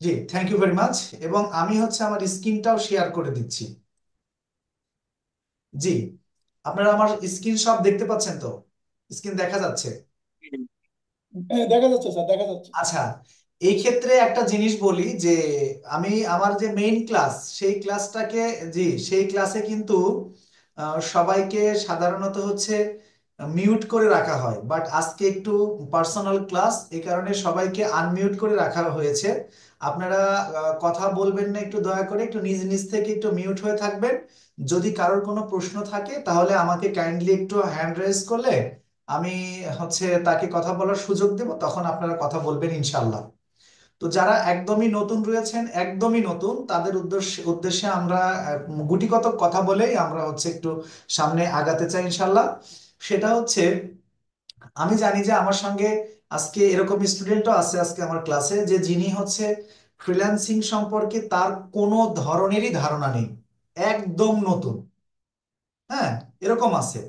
G, thank you very much. এবং আমি আমার স্ক্রিনটাও শেয়ার করে দিচ্ছি। জি, আপনারা আমার স্ক্রিন সব দেখতে পাচ্ছেন তো? স্ক্রিন দেখা যাচ্ছে? হ্যাঁ, দেখা যাচ্ছে স্যার, দেখা যাচ্ছে। আচ্ছা, এই ক্ষেত্রে একটা জিনিস বলি যে আমি আমার যে মেইন ক্লাস সেই ক্লাসটাকে, জি, সেই ক্লাসে কিন্তু সবাইকে সাধারণত মিউট করে রাখা হয়, বাট আজকে একটু পার্সোনাল ক্লাস, এই কারণে সবাইকে আনমিউট করে রাখা হয়েছে। আপনারা কথা বলবেন না, একটু দয়া করে একটু নিজ নিজ থেকে একটু মিউট হয়ে থাকবেন। যদি কারোর কোনো প্রশ্ন থাকে তাহলে আমাকে কাইন্ডলি একটু হ্যান্ড রেজ করলে আমি তাকে কথা বলার সুযোগ দেব, তখন আপনারা কথা বলবেন ইনশাল্লাহ। তো যারা একদমই নতুন রয়েছেন, একদমই নতুন, তাদের উদ্দেশ্যে উদ্দেশ্যে আমরা গুটি কতক কথা বলেই আমরা একটু সামনে আগাতে চাই ইনশাল্লাহ। সেটা আমি জানি যে আমার সঙ্গে আজকে এরকম স্টুডেন্টও আছে আজকে আমার ক্লাসে, যে যিনি ফ্রিল্যান্সিং সম্পর্কে তার কোনো ধরনেরই ধারণা নেই, একদম নতুন। হ্যাঁ, এরকম আছে।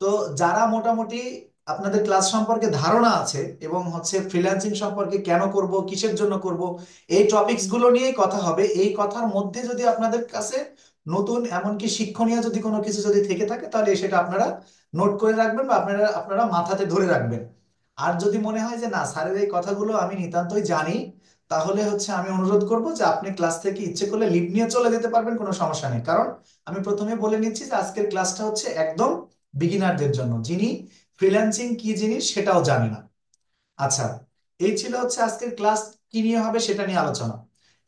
তো যারা মোটামুটি আপনাদের ক্লাস সম্পর্কে ধারণা আছে এবং ফ্রিল্যান্সিং সম্পর্কে কেন করব, কিসের জন্য করব, এই টপিকস গুলো নিয়েই কথা হবে। এই কথার মধ্যে যদি আপনাদের কাছে নতুন এমনকি শিক্ষণীয় যদি কোনো কিছু যদি থেকে থাকে তাহলে সেটা আপনারা নোট করে রাখবেন বা আপনারা আপনারা মাথাতে ধরে রাখবেন। আর যদি মনে হয় যে না, স্যারের এই কথাগুলো আমি নিতান্তই জানি, তাহলে আমি অনুরোধ করব যে আপনি ক্লাস থেকে ইচ্ছে করলে লিভ নিয়ে চলে যেতে পারবেন, কোনো সমস্যা নেই। কারণ আমি প্রথমে বলে নিচ্ছি যে আজকের ক্লাসটা একদম বিগিনারদের জন্য, যিনি ফ্রিল্যান্সিং কি জিনিস সেটাও জানে না। আচ্ছা, এই ছিল আজকের ক্লাস, কি নিয়ে হবে সেটা নিয়ে আলোচনা।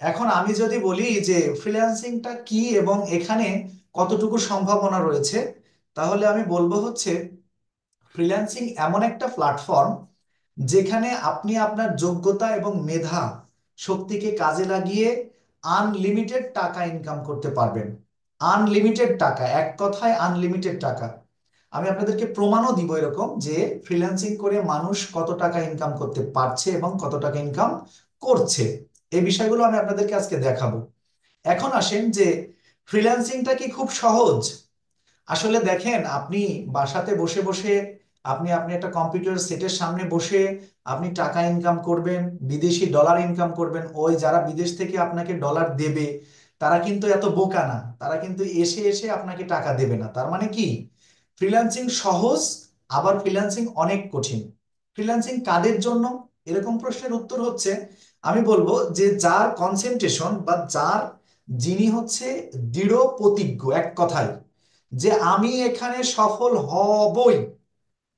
এখন আমি যদি বলি যে ফ্রিল্যান্সিংটা কি এবং এখানে কতটুকু সম্ভাবনা রয়েছে, তাহলে আমি বলবো ফ্রিল্যান্সিং এমন একটা প্ল্যাটফর্ম যেখানে আপনি আপনার যোগ্যতা এবং মেধা শক্তিকে কাজে লাগিয়ে আনলিমিটেড টাকা ইনকাম করতে পারবেন। আনলিমিটেড টাকা, এক কথায় আনলিমিটেড টাকা। আমি আপনাদেরকে প্রমাণও দিব এরকম যে ফ্রিল্যান্সিং করে মানুষ কত টাকা ইনকাম করতে পারছে এবং কত টাকা ইনকাম করছে। এই বিষয়গুলো আমি আপনাদেরকে আজকে দেখাবো। এখন আসেন যে ফ্রিল্যান্সিংটা কি খুব সহজ? আসলে দেখেন, আপনি বাসাতে বসে বসে আপনি আপনি একটা কম্পিউটার সেটের সামনে বসে আপনি টাকা ইনকাম করবেন, বিদেশি ডলার ইনকাম করবেন। ওই যারা বিদেশ থেকে আপনাকে ডলার দেবে তারা কিন্তু এত বোকা না, তারা কিন্তু এসে এসে আপনাকে টাকা দেবে না। তার মানে কি, ফ্রিল্যান্সিং সহজ, আবার ফ্রিল্যান্সিং অনেক কঠিন। ফ্রিল্যান্সিং কাদের জন্য? এরকম প্রশ্নের উত্তর আমি বলবো যে যার কনসেন্ট্রেশন বা যিনি দৃঢ় প্রতিজ্ঞ, এক কথায় যে আমি এখানে সফল হবই,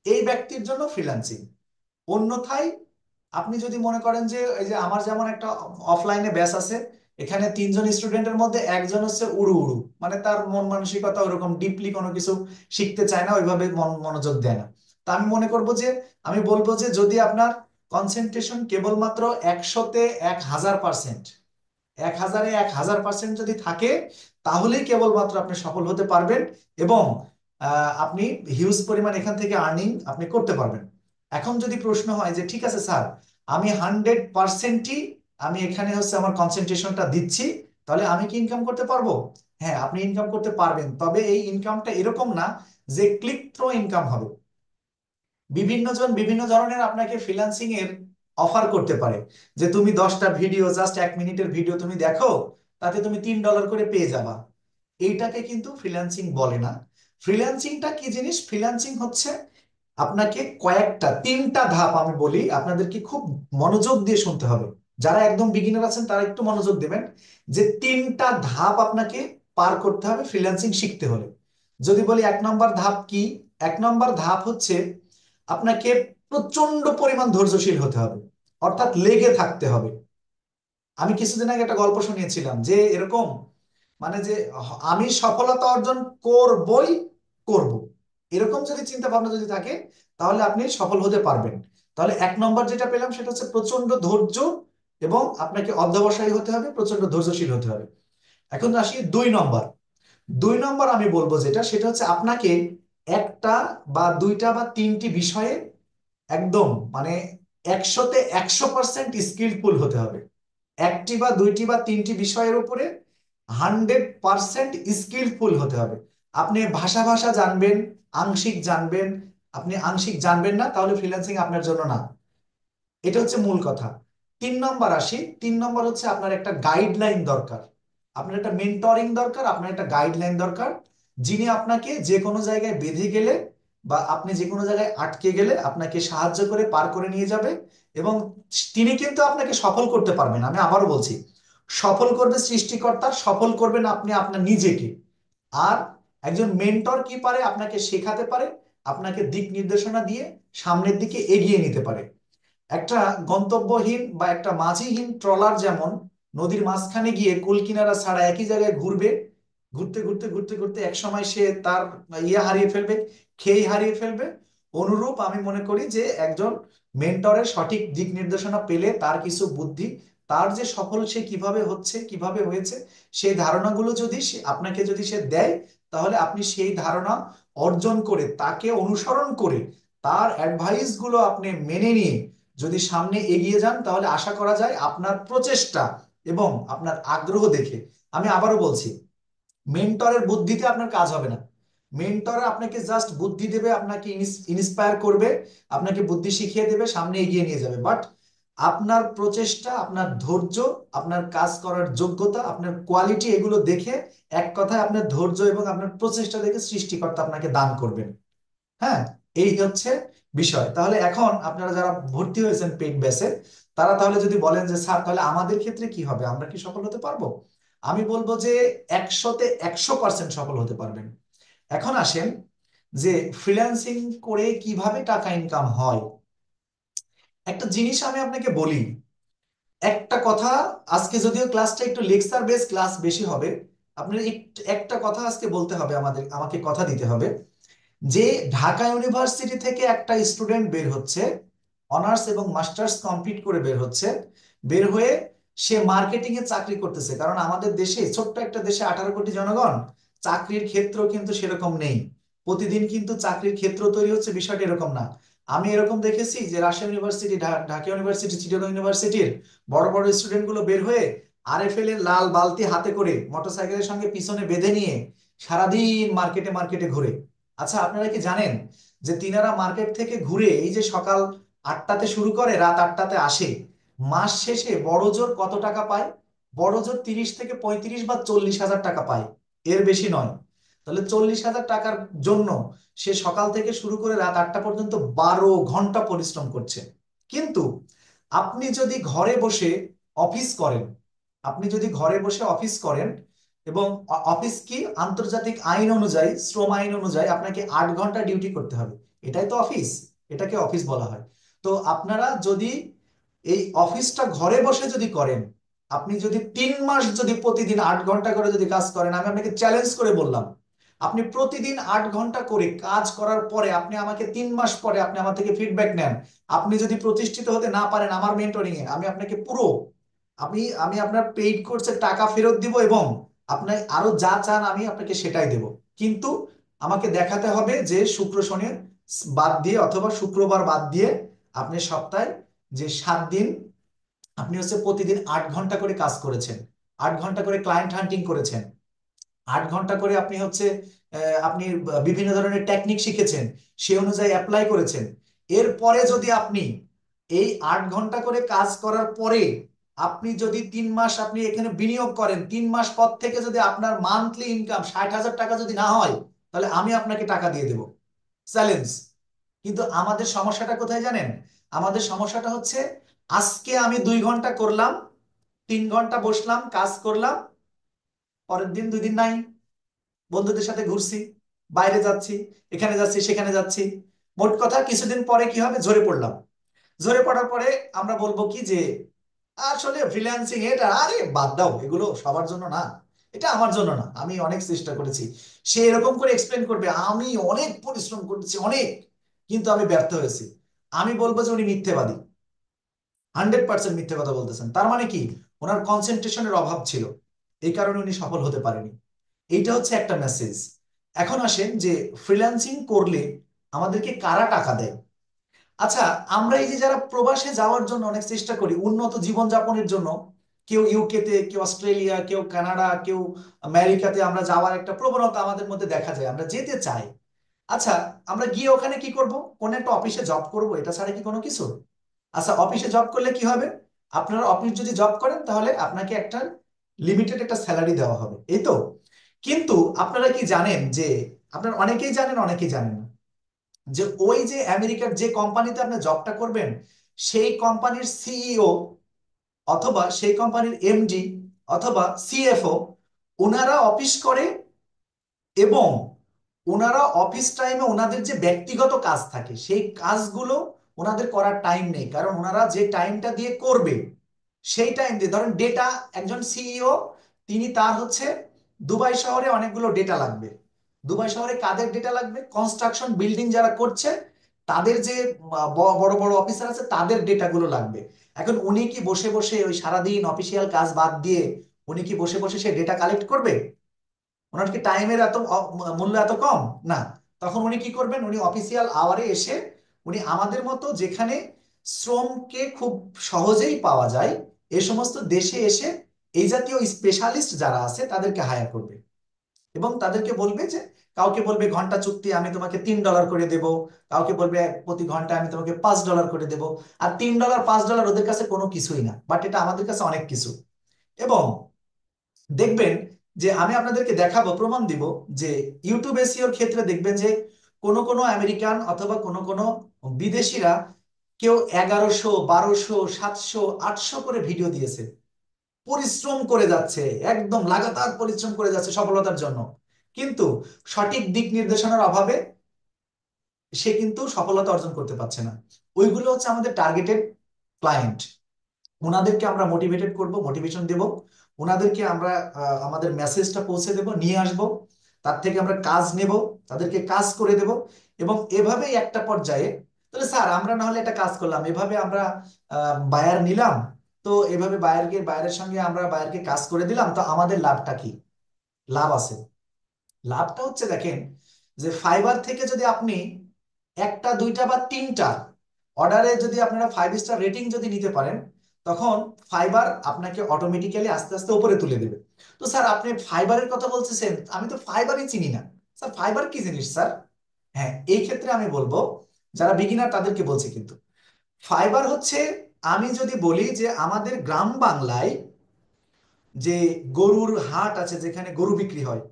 এই ব্যক্তির জন্য ফ্রিল্যান্সিং। অন্যথায় আপনি যদি মনে করেন যে এই যে আমার যেমন একটা অফলাইনে ব্যাচ আছে, এখানে 3জন স্টুডেন্টের মধ্যে একজন উড়ু উড়ু, মানে তার মন মানসিকতা ওরকম ডিপলি কোনো কিছু শিখতে চায় না, ওইভাবে মনোযোগ দেয় না। তা আমি বলবো যে যদি আপনার কনসেন্ট্রেশন কেবলমাত্র 100-তে 1000%, 1000-এ 1000% যদি থাকে, তাহলেই কেবলমাত্র আপনি সফল হতে পারবেন এবং আপনি হিউজ পরিমাণ এখান থেকে আর্নিং আপনি করতে পারবেন। এখন যদি প্রশ্ন হয় যে ঠিক আছে স্যার, আমি 100%ই আমি এখানে আমার কনসেন্ট্রেশনটা দিচ্ছি, তাহলে আমি কি ইনকাম করতে পারবো? হ্যাঁ, আপনি ইনকাম করতে পারবেন, তবে এই ইনকামটা এরকম না যে ক্লিক থ্রো ইনকাম হবে। বিভিন্ন জন বিভিন্ন ধরনের আপনাকে ফ্রিল্যান্সিং এর অফার করতে পারে, যে তুমি 10টা ভিডিও, জাস্ট 1 মিনিটের ভিডিও তুমি দেখো, তাতে তুমি $3 করে পেয়ে যাবা। এইটাকে কিন্তু ফ্রিল্যান্সিং বলে না। ফ্রিল্যান্সিংটা কি জিনিস? ফ্রিল্যান্সিং আপনাকে কয়েকটা, 3টা ধাপ আমি বলি, আপনাদেরকে খুব মনোযোগ দিয়ে শুনতে হবে। যারা একদম বিগিনার আছেন তারা একটু মনোযোগ দেবেন, যে 3টা ধাপ আপনাকে পার করতে হবে ফ্রিল্যান্সিং শিখতে হলে। যদি বলি 1 নম্বর ধাপ কি, 1 নম্বর ধাপ আপনাকে প্রচন্ড পরিমাণ ধৈর্যশীল হতে হবে, অর্থাৎ লেগে থাকতে হবে। আমি কিছুদিন আগে একটা গল্প শুনিয়েছিলাম যে এরকম, মানে যে আমি সফলতা অর্জন করবই করব, এরকম যদি চিন্তা ভাবনা যদি থাকে, তাহলে আপনি সফল হতে পারবেন। তাহলে 1 নম্বর যেটা পেলাম সেটা প্রচন্ড ধৈর্য, এবং আপনাকে অধ্যবসায়ী হতে হবে, প্রচন্ড ধৈর্যশীল হতে হবে। এখন আসি 2 নম্বর। 2 নম্বর আমি বলবো যেটা, সেটা আপনাকে একটা বা দুইটা বা তিনটি বিষয়ে একদম, মানে 100-তে 100% স্কিলফুল হতে হবে। একটি বা দুইটি বা তিনটি বিষয়ের উপরে 100% স্কিলফুল হতে হবে। আপনি ভাষা ভাষা জানবেন, আংশিক জানবেন, আপনি আংশিক জানবেন না, তাহলে ফ্রিল্যান্সিং আপনার জন্য না। এটা মূল কথা। 3 নম্বর আসি, 3 নম্বর হচ্ছে আপনার একটা গাইডলাইন দরকার। আপনার একটা মেন্টরিং দরকার, আপনার একটা গাইডলাইন দরকার, যিনি আপনাকে যে কোনো জায়গায় বেঁধে গেলে বা আপনি যে কোনো জায়গায় আটকে গেলে আপনাকে সাহায্য করে পার করে নিয়ে যাবে। এবং তিনি কিন্তু আপনাকে সফল করতে পারবেন, আমি আবারও বলছি, সফল করবে সৃষ্টিকর্তা, সফল করবেন আপনি আপনার নিজেকে। আর একজন মেন্টর কি পারে, আপনাকে শেখাতে পারে, আপনাকে দিক নির্দেশনা দিয়ে সামনের দিকে এগিয়ে নিতে পারে। একটা গন্তব্যহীন বা একটা মাঝিহীন ট্রলার যেমন নদীর মাঝখানে গিয়ে কুল কিনারা ছাড়া একই জায়গায় ঘুরবে, ঘুরতে ঘুরতে ঘুরতে ঘুরতে এক সময় সে তার হারিয়ে ফেলবে, খেই হারিয়ে ফেলবে। অনুরূপ আমি মনে করি যে একজন মেন্টরের সঠিক দিক নির্দেশনা পেলে তার কিছু বুদ্ধি, তার যে সফল সে কিভাবে হচ্ছে কিভাবে হয়েছে সেই ধারণাগুলো যদি আপনাকে যদি সে দেয়, তাহলে আপনি সেই ধারণা অর্জন করে তাকে অনুসরণ করে তার অ্যাডভাইস গুলো আপনি মেনে নিয়ে যদি সামনে এগিয়ে যান, তাহলে আশা করা যায় আপনার প্রচেষ্টা এবং আপনার আগ্রহ দেখে, আমি আবারও বলছি, মেন্টরের বুদ্ধিতে আপনার কাজ হবে না। মেন্টর আপনাকে জাস্ট বুদ্ধি দেবে, আপনাকে ইন্সপায়ার করবে, আপনাকে বুদ্ধি শিখিয়ে দেবে, সামনে এগিয়ে নিয়ে যাবে। বাট আপনার প্রচেষ্টা, আপনার ধৈর্য, আপনার কাজ করার যোগ্যতা, আপনার কোয়ালিটি, এগুলো দেখে, এক কথায় আপনার ধৈর্য এবং আপনার প্রচেষ্টা দেখে সৃষ্টিকর্তা আপনাকে দান করবেন। হ্যাঁ, এই হচ্ছে বিষয়। তাহলে এখন আপনারা যারা ভর্তি হয়েছেন পেইড ব্যাচে, তারা তাহলে যদি বলেন যে স্যার তাহলে আমাদের ক্ষেত্রে কি হবে, আমরা কি সফল হতে পারবো, আমি বলবো যে 100-তে 100% সফল হতে পারবেন। এখন আসেন যে ফ্রিল্যান্সিং করে কিভাবে টাকা ইনকাম হয়। একটা জিনিস আমি আপনাকে বলি, একটা কথা, আজকে যদিও ক্লাসটা একটু লেকচার বেস ক্লাস বেশি হবে, আপনার একটা কথা আজকে বলতে হবে, আমাকে কথা দিতে হবে যে ঢাকা ইউনিভার্সিটি থেকে একটা স্টুডেন্ট বের হচ্ছে, অনার্স এবং মাস্টার্স কমপ্লিট করে বের হচ্ছে, বের হয়ে সে মার্কেটিং এ চাকরি করতেছে। কারণ আমাদের দেশে, ছোট্ট একটা দেশে 18 কোটি জনগণ, চাকরির ক্ষেত্র কিন্তু সেরকম নেই। প্রতিদিন কিন্তু চাকরির ক্ষেত্র তৈরি হচ্ছে, বিষয়টা এরকম না। আমি এরকম দেখেছি যে রাজশাহী ইউনিভার্সিটি, ঢাকা ইউনিভার্সিটি, চিটাগং ইউনিভার্সিটির বড় বড় স্টুডেন্ট গুলো বের হয়ে আরএফএল এর লাল বালতি হাতে করে মোটরসাইকেলের সঙ্গে পিছনে বেঁধে নিয়ে সারাদিন মার্কেটে মার্কেটে ঘুরে। আচ্ছা, আপনারা কি জানেন যে তিনারা মার্কেট থেকে ঘুরে এই যে সকাল 8টাতে শুরু করে রাত 8টাতে আসে, মাস শেষে বড় জোর কত টাকা পায়? বড় জোর 30 থেকে 35 বা 40 হাজার টাকা পায়, এর বেশি নয়। তাহলে 40 হাজার টাকার জন্য সে সকাল থেকে শুরু করে রাত 8টা পর্যন্ত 12 ঘন্টা পরিশ্রম করছে। কিন্তু আপনি যদি ঘরে বসে অফিস করেন, আপনি যদি ঘরে বসে অফিস করেন এবং অফিস কি, আন্তর্জাতিক আইন অনুযায়ী, শ্রম আইন অনুযায়ী আপনাকে 8 ঘন্টা ডিউটি করতে হবে। এটাই তো অফিস, এটাকে অফিস বলা হয়। তো আপনারা যদি এই অফিসটা ঘরে বসে যদি করেন, আপনি যদি 3 মাস যদি প্রতিদিন 8 ঘন্টা করে যদি কাজ করেন, আমি আপনাকে চ্যালেঞ্জ করে বললাম, আপনি প্রতিদিন 8 ঘন্টা করে কাজ করার পরে আপনি আমাকে 3 মাস পরে আপনি আমার থেকে ফিডব্যাক নেন, আপনি যদি প্রতিষ্ঠিত হতে না পারেন আমার মেন্টরিং এ, আমি আপনাকে পুরো, আমি আমি আপনার পেইড কোর্সের টাকা ফেরত দিব এবং আপনার আরো যা চান আমি আপনাকে সেটাই দেব। কিন্তু আমাকে দেখাতে হবে যে শুক্র শনি বাদ দিয়ে অথবা শুক্রবার বাদ দিয়ে আপনি সপ্তাহে যে 7 দিন আপনি হচ্ছে প্রতিদিন 8 ঘন্টা করে কাজ করেছেন, 8 ঘন্টা করে ক্লায়েন্ট হান্টিং করেছেন, 8 ঘন্টা করে আপনি হচ্ছে আপনি বিভিন্ন ধরনের টেকনিক শিখেছেন, সে অনুযায়ী অ্যাপ্লাই করেছেন। এরপরে যদি আপনি এই 8 ঘন্টা করে কাজ করার পরে আপনি যদি 3 মাস আপনি এখানে বিনিয়োগ করেন, 3 মাস পর থেকে যদি আপনার মান্থলি ইনকাম 60 হাজার টাকা যদি না হয়, তাহলে আমি আপনাকে টাকা দিয়ে দেব, চ্যালেঞ্জ। কিন্তু আমাদের সমস্যাটা কোথায় জানেন? আমাদের সমস্যাটা হচ্ছে আজকে আমি 2 ঘন্টা করলাম, 3 ঘন্টা বসলাম কাজ করলাম, পরের দিন 2 দিন নাই, বন্ধুদের সাথে ঘুরছি, বাইরে যাচ্ছি, এখানে যাচ্ছি সেখানে যাচ্ছি, মোট কথা কিছুদিন পরে কি হবে, ঝরে পড়লাম। ঝরে পড়ার পরে আমরা বলবো কি যে আসলে ফ্রিল্যান্সিং এটা আরে বাদ দাও, এগুলো সবার জন্য না, এটা আমার জন্য না, আমি অনেক চেষ্টা করেছি। সে এরকম করে এক্সপ্লেন করবে আমি অনেক পরিশ্রম করেছি অনেক, কিন্তু আমি ব্যর্থ হয়েছি। আমি বলবো যে উনি মিথ্যেবাদী, 100% মিথ্যে কথা বলতেছেন। তার মানে কি, ওনার কনসেন্ট্রেশনের অভাব ছিল, এই কারণে উনি সফল হতে পারেনি। এইটা হচ্ছে একটা মেসেজ। এখন আসেন যে ফ্রিল্যান্সিং করলে আমাদেরকে কারা টাকা দেয়। আচ্ছা, আমরা এই যে যারা প্রবাসে যাওয়ার জন্য অনেক চেষ্টা করি উন্নত জীবন যাপনের জন্য, কেউ ইউকেতে, কেউ অস্ট্রেলিয়া, কেউ কানাডা, কেউ আমেরিকাতে আমরা যাওয়ার একটা প্রবণতা আমাদের মধ্যে দেখা যায়, আমরা যেতে চাই। আচ্ছা, আমরা গিয়ে ওখানে কি করব? কোন একটা অফিসে জব করব, এটা ছাড়া কি কোনো কিছু? আচ্ছা, অফিসে জব করলে কি হবে? আপনারা অফিস যদি জব করেন তাহলে আপনাকে একটা লিমিটেড একটা স্যালারি দেওয়া হবে, এই তো। কিন্তু আপনারা কি জানেন যে, আপনারা অনেকেই জানেন অনেকেই জানেন না, যে ওই যে আমেরিকার যে কোম্পানিতে আপনি জবটা করবেন, সেই কোম্পানির সিইও অথবা সেই কোম্পানির এমডি অথবা সিএফও, ওনারা অফিস করে, এবং ওনারা অফিস টাইমে ওনাদের যে ব্যক্তিগত কাজ থাকে সেই কাজগুলো ওনাদের করার টাইম নেই, কারণ ওনারা যে টাইমটা দিয়ে করবে সেই টাইম দিয়ে, ধরেন ডেটা, একজন সিইও তিনি তার হচ্ছে দুবাই শহরে অনেকগুলো ডেটা লাগবে। দুবাই শহরে কাদের ডেটা লাগবে? কনস্ট্রাকশন বিল্ডিং যারা করছে তাদের যে বড় বড় অফিসার আছে তাদের ডেটাগুলো লাগবে। এখন উনি কি বসে বসে ওই সারাদিন অফিসিয়াল কাজ বাদ দিয়ে উনি কি বসে বসে সেই ডেটা কালেক্ট করবে? ওনার কি টাইমের এত মূল্য এত কম? না। তখন উনি কি করবেন, উনি অফিসিয়াল আওয়ারে এসে উনি আমাদের মতো যেখানে শ্রমকে খুব সহজেই পাওয়া যায় এই সমস্ত দেশে এসে এই জাতীয় স্পেশালিস্ট যারা আছে তাদেরকে হায়ার করবে, এবং তাদেরকে বলবে যে, কাউকে বলবে ঘন্টা চুক্তি আমি তোমাকে $3 করে দেব, কাউকে বলবে প্রতি ঘন্টা আমি তোমাকে $5 করে দেব। আর $3 $5 ওদের কাছে কোনো কিছুই না, বাট এটা আমাদের কাছে অনেক কিছু। এবং দেখবেন যে আমি আপনাদেরকে দেখাবো, প্রমাণ দিব যে ইউটিউব এসইওর ক্ষেত্রে দেখবেন যে কোনো কোনো আমেরিকান অথবা কোনো কোনো বিদেশিরা কেউ 1100 1200 700 800 করে ভিডিও দিয়েছে, পরিশ্রম করে যাচ্ছে, একদম লাগাতার পরিশ্রম করে যাচ্ছে সফলতার জন্য, কিন্তু সঠিক দিক নির্দেশনার অভাবে সে কিন্তু সফলতা অর্জন করতে পারছে না। ওইগুলো হচ্ছে আমাদের টার্গেটেড ক্লায়েন্ট। ওনাদেরকে আমরা মোটিভেটেড করব, মোটিভেশন দেব, ওনাদেরকে আমরা আমাদের মেসেজটা পৌঁছে দেব, নিয়ে আসব, তার থেকে আমরা কাজ নেব, তাদেরকে কাজ করে দেব। এবং এভাবেই একটা পর্যায়ে, তাহলে স্যার আমরা না হলে একটা কাজ করলাম, এভাবে আমরা বায়ার নিলাম, তো এভাবে বায়ারের সঙ্গে আমরা বায়ারকে কাজ করে দিলাম, তো আমাদের লাভটা কি? লাভ আছে। লাভটা হচ্ছে দেখেন, যে ফাইবার থেকে যদি আপনি একটা দুইটা বা তিনটা অর্ডারে যদি আপনারা 5 স্টার রেটিং যদি নিতে পারেন, তখন ফাইবার আপনাকে অটোমেটিক্যালি আস্তে আস্তে উপরে তুলে দেবে। তো স্যার আপনি ফাইবারের কথা বলতেছেন, আমি তো ফাইবারই চিনি না। স্যার ফাইবার কি জিনিস স্যার? হ্যাঁ, এই ক্ষেত্রে আমি বলবো, যারা বিগিনার তাদেরকে বলছি কিন্তু, ফাইবার হচ্ছে, আমি যদি বলি যে আমাদের গ্রাম বাংলায় যে গরুর হাট আছে যেখানে গরু বিক্রি হয়,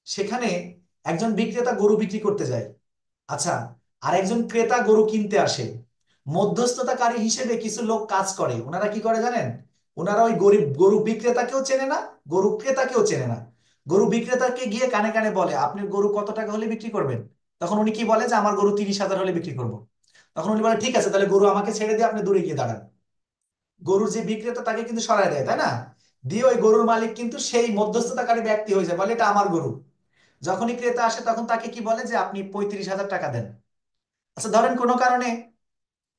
সেখানে একজন বিক্রেতা গরু বিক্রি করতে যায়, আচ্ছা, আর একজন ক্রেতা গরু কিনতে আসে, মধ্যস্থতাকারী হিসেবে কিছু লোক কাজ করে। ওনারা কি করে জানেন? ওনারা ওই গরিব গরু বিক্রেতাকেও চেনে না, গরু ক্রেতাকেও চেনে না। গরু বিক্রেতাকে গিয়ে কানে কানে বলে, আপনি গরু কত টাকা হলে বিক্রি করবেন? তখন উনি কি বলে, যে আমার গরু 30,000 হলে বিক্রি করবো। তখন উনি বলে, ঠিক আছে, তাহলে গরু আমাকে ছেড়ে দিয়ে আপনি দূরে গিয়ে দাঁড়ান। গরুর যে বিক্রেতা তাকে কিন্তু সরায় দেয়, তাই না? দিয়ে ওই গরুর মালিক কিন্তু সেই মধ্যস্থতাকারী ব্যক্তি হয়ে যায়, বলে এটা আমার গরু। যখনই ক্রেতা আসে তখন তাকে কি বলে, যে আপনি 35,000 টাকা দেন। আচ্ছা, ধরেন কোনো কারণে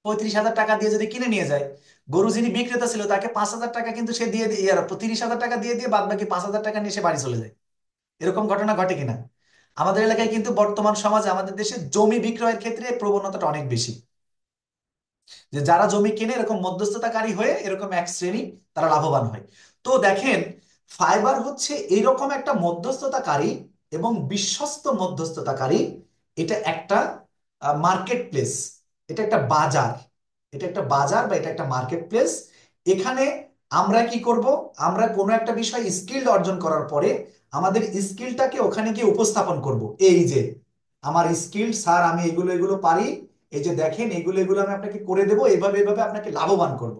35,000 টাকা দিয়ে যদি কিনে নিয়ে যায়, গরু যিনি বিক্রেতা ছিল তাকে 5,000 টাকা কিন্তু সে দিয়ে দিয়ে 30,000 টাকা দিয়ে দিয়ে বাদ বাকি 5,000 টাকা নিয়ে সে বাড়ি চলে যায়। এরকম ঘটনা ঘটে কিনা? আমাদের এলাকায় কিন্তু বর্তমান সমাজে আমাদের দেশে জমি বিক্রয়ের ক্ষেত্রে এই প্রবণতাটা অনেক বেশি, যে যারা জমি কিনে এরকম মধ্যস্থতাকারী হয়ে এরকম এক শ্রেণী তারা লাভবান হয়। তো দেখেন, ফাইবার হচ্ছে এরকম একটা মধ্যস্থতাকারী এবং বিশ্বস্ত মধ্যস্থতাকারী। এটা একটা মার্কেট প্লেস, এটা একটা বাজার, এটা একটা বাজার বা এটা একটা মার্কেট প্লেস। এখানে আমরা কি করব, আমরা কোনো একটা বিষয় স্কিল অর্জন করার পরে আমাদের স্কিলটাকে ওখানে গিয়ে উপস্থাপন করব, এই যে আমার স্কিল স্যার, আমি এগুলো এগুলো পারি, এই যে দেখেন এগুলো এগুলো আমি আপনাকে করে দেবো, এভাবে এভাবে আপনাকে লাভবান করব।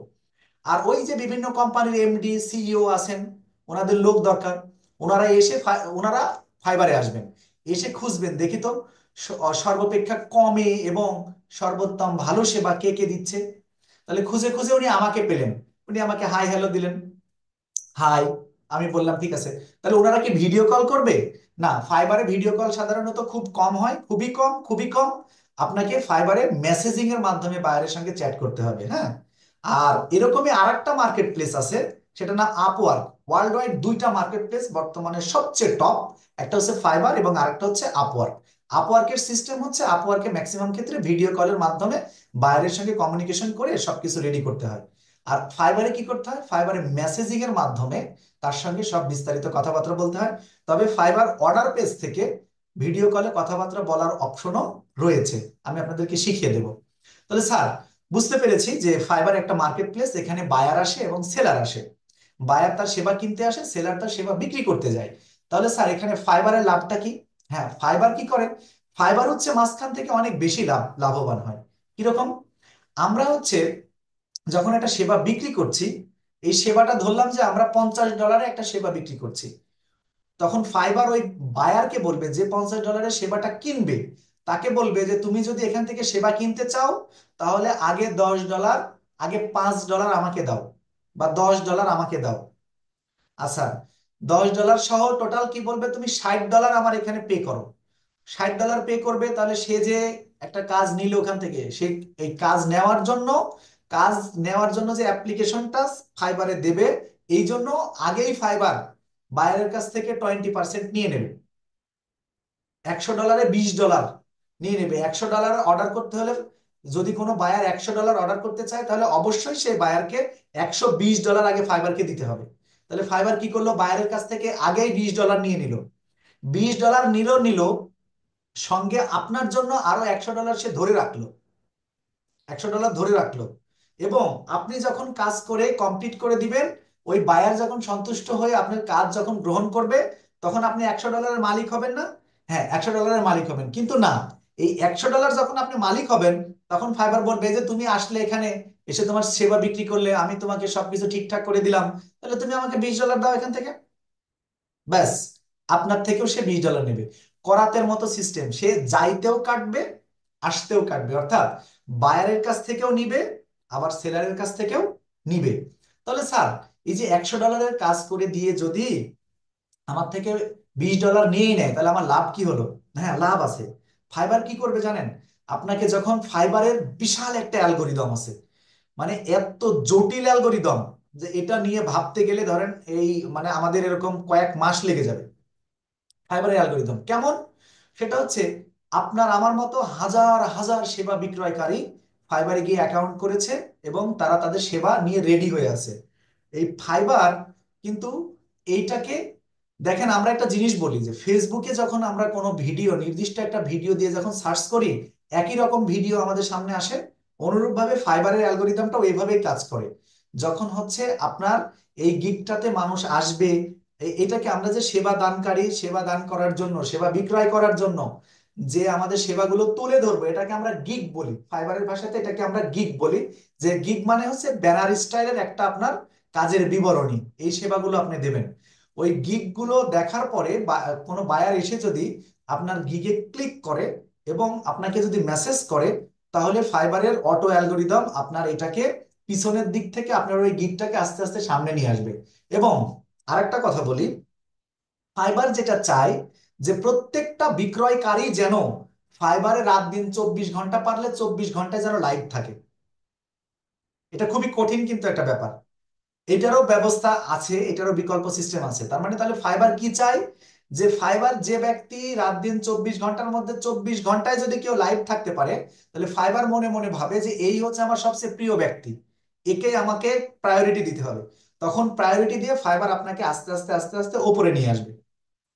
আর ওই যে বিভিন্ন কোম্পানির এমডি সিইও আছেন, ওনাদের লোক দরকার, ওনারা এসে ওনারা ফাইবারে আসবেন, এসে খুঁজবেন, দেখি তো সর্বাপেক্ষা কমে এবং সর্বোত্তম ভালো সেবা কে কে দিচ্ছে। তাহলে খুঁজে খুঁজে উনি আমাকে পেলেন, উনি আমাকে হাই হ্যালো দিলেন, হাই, আমি বললাম ঠিক আছে। তাহলে ওনারা কি ভিডিও কল করবে? না, ফাইবারে ভিডিও কল সাধারণত খুব কম হয়, খুবই কম, খুবই কম। আপনাকে ফাইবারে মেসেজিং এর মাধ্যমে বাইরের সঙ্গে চ্যাট করতে হবে, হ্যাঁ। আর এরকমই আরেকটা মার্কেট প্লেস আছে, সেটা না আপওয়ার্ক। ওয়ার্ল্ড ওয়াইড দুইটা মার্কেট প্লেস বর্তমানে সবচেয়ে টপ, একটা হচ্ছে ফাইবার এবং আরেকটা হচ্ছে আপওয়ার্ক। আপওয়ার্কের সিস্টেম হচ্ছে, আপওয়ার্কে ম্যাক্সিমাম ক্ষেত্রে ভিডিও কলের মাধ্যমে বাইরের সঙ্গে কমিউনিকেশন করে সবকিছু রেডি করতে হয়। আর ফাইবারে কি করতে হয়, ফাইবারে মেসেজিং এর মাধ্যমে তার সঙ্গে সব বিস্তারিত কথাবার্তা বলতে হয়। তবে ফাইবার অর্ডার পেজ থেকে ভিডিও কলে কথাবার্তা বলার অপশনও রয়েছে, আমি আপনাদেরকে শিখিয়ে দেব। তাহলে স্যার, বুঝতে পেরেছি যে ফাইবার একটা মার্কেট প্লেস, এখানে বায়ার আসে এবং সেলার আসে। বায়ার তার সেবা কিনতে আসে, সেলার তার সেবা বিক্রি করতে যায়। তাহলে স্যার এখানে ফাইবারের লাভটা কি? হ্যাঁ, ফাইবার কি করে? ফাইবার হচ্ছে মাঝখান থেকে অনেক বেশি লাভবান হয়। কিরকম? আমরা হচ্ছে যখন একটা সেবা বিক্রি করছি, এই সেবাটা ধরলাম যে আমরা $50 একটা সেবা বিক্রি করছি, তখন ফাইবার ওই বায়ারকে বলবে, যে $50 সেবাটা কিনবে, তাকে বলবে যে তুমি যদি এখান থেকে সেবা কিনতে চাও তাহলে আগে $10, আগে $5 আমাকে দাও, বা $10 আমাকে দাও। আচ্ছা, $10 সহ টোটাল কি বলবে, তুমি $60 আমার এখানে পে করো। $60 পে করবে, তাহলে সে যে একটা কাজ নিল ওখান থেকে, সে এই কাজ নেওয়ার জন্য যে অ্যাপ্লিকেশনটা ফাইবারে দেবে, এই জন্য আগেই ফাইবার বায়ারের কাছ থেকে 20% নিয়ে নেবে। $100 $20 নিয়ে নেবে। $100 অর্ডার করতে হলে, যদি কোনো বায়ার $100 অর্ডার করতে চায়, তাহলে অবশ্যই সেই বায়ারকে $120 আগে ফাইবারকে দিতে হবে। তাহলে ফাইবার কি করলো, বায়ারের কাছ থেকে আগেই $20 নিয়ে নিল। $20 নিল নিল, সঙ্গে আপনার জন্য আরো $100 সে ধরে রাখলো, $100 ধরে রাখলো। এবং আপনি যখন কাজ করে কমপ্লিট করে দিবেন, ওই বায়ার যখন সন্তুষ্ট হয়ে আপনার কাজ যখন গ্রহণ করবে, তখন আপনি $100 মালিক হবেন না? হ্যাঁ, $100 মালিক হবেন, কিন্তু না, এই $100 যখন আপনি মালিক হবেন, তখন ফাইবার বলবে যে তুমি আসলে এখানে এসে তোমার সেবা বিক্রি করলে, আমি তোমাকে সবকিছু ঠিকঠাক করে দিলাম, তাহলে তুমি আমাকে $20 দাও এখান থেকে। ব্যাস, আপনার থেকেও সে $20 নেবে। করাতের মতো সিস্টেম, সে যাইতেও কাটবে, আসতেও কাটবে, অর্থাৎ বায়ারের কাছ থেকেও নিবে, আবার সেলারের কাছ থেকেও নিবে। তাহলে স্যার, এই যে $100 কাজ করে দিয়ে যদি আমার থেকে $20 নিয়েই নেয়, তাহলে আমার লাভ কি হলো? হ্যাঁ, লাভ আছে। ফাইবার কি করবে জানেন? আপনাকে যখন, ফাইবারের বিশাল একটা অ্যালগোরিদম আছে, মানে এত জটিল অ্যালগোরিদম যে এটা নিয়ে ভাবতে গেলে ধরেন এই মানে আমাদের এরকম কয়েক মাস লেগে যাবে। ফাইবারের অ্যালগোরিদম কেমন? সেটা হচ্ছে, আপনার আমার মতো হাজার হাজার সেবা বিক্রয়কারী ফাইবারে গিয়ে অ্যাকাউন্ট করেছে এবং তারা তাদের সেবা নিয়ে রেডি হয়ে আছে। এই ফাইবার কিন্তু এইটাকে, দেখেন আমরা একটা জিনিস বলি যে ফেসবুকে যখন আমরা কোনো ভিডিও, নির্দিষ্ট একটা ভিডিও দিয়ে যখন সার্চ করি, একই রকম ভিডিও আমাদের সামনে আসে। অনুরূপভাবে ফাইবারের অ্যালগোরিদমটাও এইভাবেই কাজ করে। যখন হচ্ছে আপনার এই গিগটাতে মানুষ আসবে, এটাকে আমরা যে সেবা দানকারী, সেবা দান করার জন্য, সেবা বিক্রয় করার জন্য যে আমাদের সেবাগুলো তুলে ধরবো, এটাকে আমরা গিগ বলি। ফাইবারের ভাষাতে এটাকে আমরা গিগ বলি। যে গিগ মানে হচ্ছে ব্যানার স্টাইলের একটা আপনার কাজের বিবরণী, এই সেবাগুলো আপনি দেবেন। ওই গিগ গুলো দেখার পরে কোনো বায়ার এসে যদি আপনার গিগে ক্লিক করে এবং আপনাকে যদি মেসেজ করে, তাহলে ফাইবারের অটো অ্যালগোরিদম আপনার এটাকে পিছনের দিক থেকে আপনার ওই গিগটাকে আস্তে আস্তে সামনে নিয়ে আসবে। এবং আরেকটা কথা বলি, ফাইবার যেটা চায় যে প্রত্যেকটা বিক্রয়কারী যেন ফাইবারে রাত দিন 24 ঘন্টা, পারলে 24 ঘন্টায় যেন লাইভ থাকে। এটা খুবই কঠিন কিন্তু একটা ব্যাপার। এটারও ব্যবস্থা আছে, এটারও বিকল্প সিস্টেম আছে। তার মানে তাহলে ফাইবার কি চায়, যে ফাইবার যে ব্যক্তি রাত দিন 24 ঘন্টার মধ্যে 24 ঘন্টায় যদি কেউ লাইভ থাকতে পারে, তাহলে ফাইবার মনে মনে ভাবে যে এই হচ্ছে আমার সবচেয়ে প্রিয় ব্যক্তি, একে আমাকে প্রায়োরিটি দিতে হবে। তখন প্রায়োরিটি দিয়ে ফাইবার আপনাকে আস্তে আস্তে আস্তে আস্তে ওপরে নিয়ে আসবে,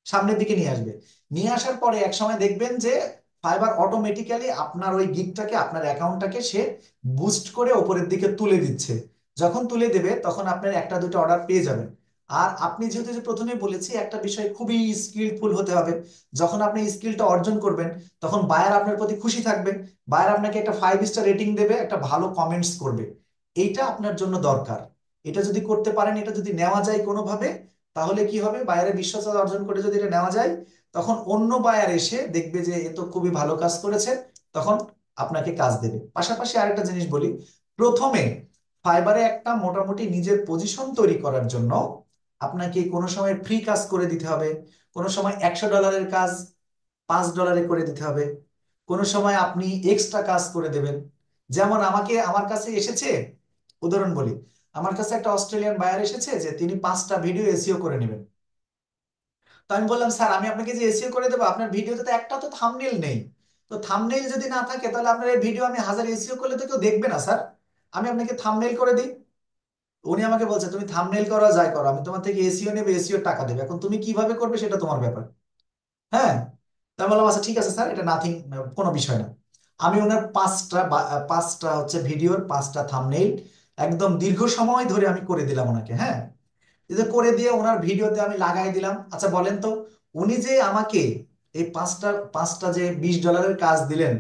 সামনের দিকে নিয়ে আসবে। নিয়ে আসার পরে এক সময় দেখবেন যে ফাইবার অটোমেটিক্যালি আপনার ওই গিগটাকে, আপনার অ্যাকাউন্টটাকে সে বুস্ট করে ওপরের দিকে তুলে দিচ্ছে। যখন তুলে দেবে তখন আপনার একটা দুটো অর্ডার পেয়ে যাবেন। আর আপনি যেহেতু, যে প্রথমে বলেছি, একটা বিষয় খুবই স্কিলফুল হতে হবে। যখন আপনি স্কিলটা অর্জন করবেন, তখন বায়ার আপনার প্রতি খুশি থাকবে। বায়ার আপনাকে একটা 5 স্টার রেটিং দেবে, একটা ভালো কমেন্টস করবে। এইটা আপনার জন্য দরকার। এটা যদি করতে পারেন, এটা যদি নেওয়া যায় কোনোভাবে, তাহলে কি হবে, বায়ারের বিশ্বাস অর্জন করে যদি এটা নেওয়া যায়, তখন অন্য বায়ার এসে দেখবে যে এ তো খুবই ভালো কাজ করেছে, তখন আপনাকে কাজ দেবে। পাশাপাশি আরেকটা জিনিস বলি, প্রথমে ফাইবারে একটা মোটামুটি নিজের পজিশন তৈরি করার জন্য আপনাকে কোনো সময় ফ্রি কাজ করে দিতে হবে, কোনো সময় $100 কাজ $5 করে দিতে হবে, কোনো সময় আপনি এক্সট্রা কাজ করে দেবেন। যেমন আমার কাছে এসেছে, উদাহরণ বলি, আমার কাছে একটা অস্ট্রেলিয়ান বায়ার এসেছে যে তিনি 5টা ভিডিও এসইও করে নেবেন। তো আমি বললাম, স্যার আমি আপনাকে যে এসইও করে দেবো, আপনার ভিডিওতে তো একটা তো থাম্বনেইল নেই। তো থাম্বনেইল যদি না থাকে, তাহলে আপনার এই ভিডিও আমি হাজার এসইও করলে তো কেউ দেখবে না স্যার। আমি আপনাকে থাম্বনেইল করে দিই। উনি আমাকে বলছে, তুমি থাম্বনেইল করো যাই করো, আমি তোমার থেকে এসইও নেবে, এসইও টাকা দেবে, এখন তুমি কিভাবে করবে সেটা তোমার ব্যাপার। হ্যাঁ। তা আমি বললাম, আচ্ছা ঠিক আছে স্যার, এটা নাথিং, কোনো বিষয় না। আমি ওনার পাঁচটা হচ্ছে ভিডিওর পাঁচটা থাম্বনেইল একদম দীর্ঘ সময় ধরে আমি করে দিলাম ওনাকে। হ্যাঁ, এই যে করে দিয়ে ওনার ভিডিওতে আমি লাগাই দিলাম। আচ্ছা বলেন তো, উনি যে আমাকে এই পাঁচটা পাঁচটা যে $20 কাজ দিলেন,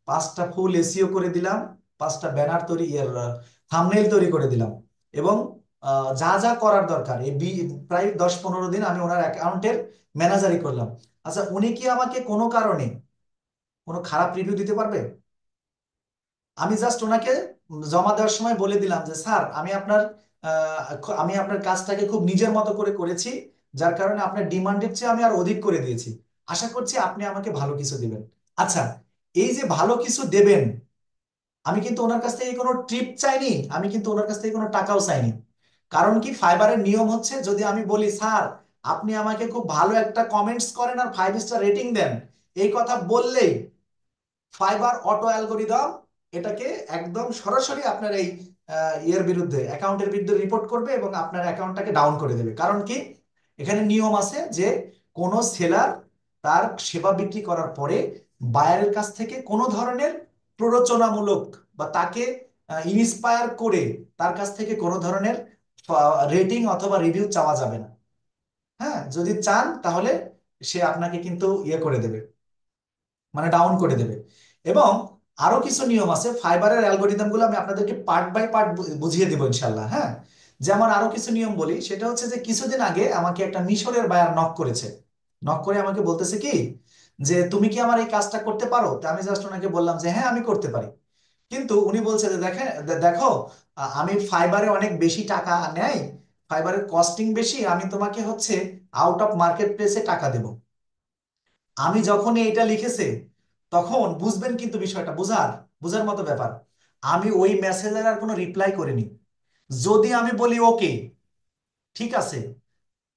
পাঁচটা ফুল এসিও করে দিলাম, পাঁচটা ব্যানার তৈরি থাম্বনেইল তৈরি করে দিলাম, এবং যা যা করার দরকার এই প্রায় 10-15 দিন আমি ওনার অ্যাকাউন্টের ম্যানেজারই করলাম। আচ্ছা উনি কি আমাকে কোনো কারণে কোনো খারাপ রিভিউ দিতে পারবে? আমি জাস্ট ওনাকে জমা দেওয়ার সময় বলে দিলাম যে স্যার আমি আপনার কাজটাকে খুব নিজের মতো করে করেছি, যার কারণে আপনার ডিমান্ডের চেয়ে আমি আর অধিক করে দিয়েছি। আশা করছি আপনি আমাকে ভালো কিছু দিবেন। আচ্ছা, এই যে ভালো কিছু দেবেন, আমি কিন্তু ওনার কাছ থেকে কোনো ট্রিপ চাইনি, আমি কিন্তু ওনার কাছ থেকে কোনো টাকাও চাইনি। কারণ কি, ফাইবারের নিয়ম হচ্ছে যদি আমি বলি স্যার আপনি আমাকে খুব ভালো একটা কমেন্টস করেন আর 5 স্টার রেটিং দেন, এই কথা বললেই ফাইবার অটো অ্যালগোরিদম এটাকে একদম সরাসরি আপনার এই ইয়ের বিরুদ্ধে, অ্যাকাউন্টের বিরুদ্ধে রিপোর্ট করবে এবং আপনার অ্যাকাউন্টটাকে ডাউন করে দেবে। কারণ কি, এখানে নিয়ম আছে যে কোনো সেলার তার সেবা বিক্রি করার পরে বায়ারের কাছ থেকে কোনো ধরনের প্ররোচনামূলক বা তাকে ইন্সপায়ার করে তার কাছ থেকে কোনো ধরনের রেটিং অথবা রিভিউ চাওয়া যাবে না। হ্যাঁ, যদি চান তাহলে সে আপনাকে কিন্তু ইয়ে করে দেবে, মানে ডাউন করে দেবে। এবং আরো কিছু নিয়ম আছে, ফাইবারের অ্যালগোরিদম গুলো আমি আপনাদেরকে পার্ট বাই পার্ট বুঝিয়ে দেবো ইনশাল্লাহ। হ্যাঁ, যেমন আরো কিছু নিয়ম বলি, সেটা হচ্ছে যে কিছুদিন আগে আমাকে একটা মিশরের বায়ার নক করেছে। নক করে আমাকে বলতেছে কি যে তুমি কি আমার এই কাজটা করতে পারো? তো আমি জাস্ট ওনাকে বললাম যে হ্যাঁ আমি করতে পারি। কিন্তু উনি বলছে যে দেখো, আমি ফাইবারে অনেক বেশি টাকা নেয়, ফাইবারের কস্টিং বেশি, আমি তোমাকে হচ্ছে আউট অফ মার্কেট প্লেসে টাকা দেবো। আমি যখনই এটা লিখেছে তখন বুঝবেন, কিন্তু বিষয়টা বুঝার বুঝার মতো ব্যাপার, আমি ওই মেসেজের আর কোনো রিপ্লাই করিনি। যদি আমি বলি ওকে ঠিক আছে,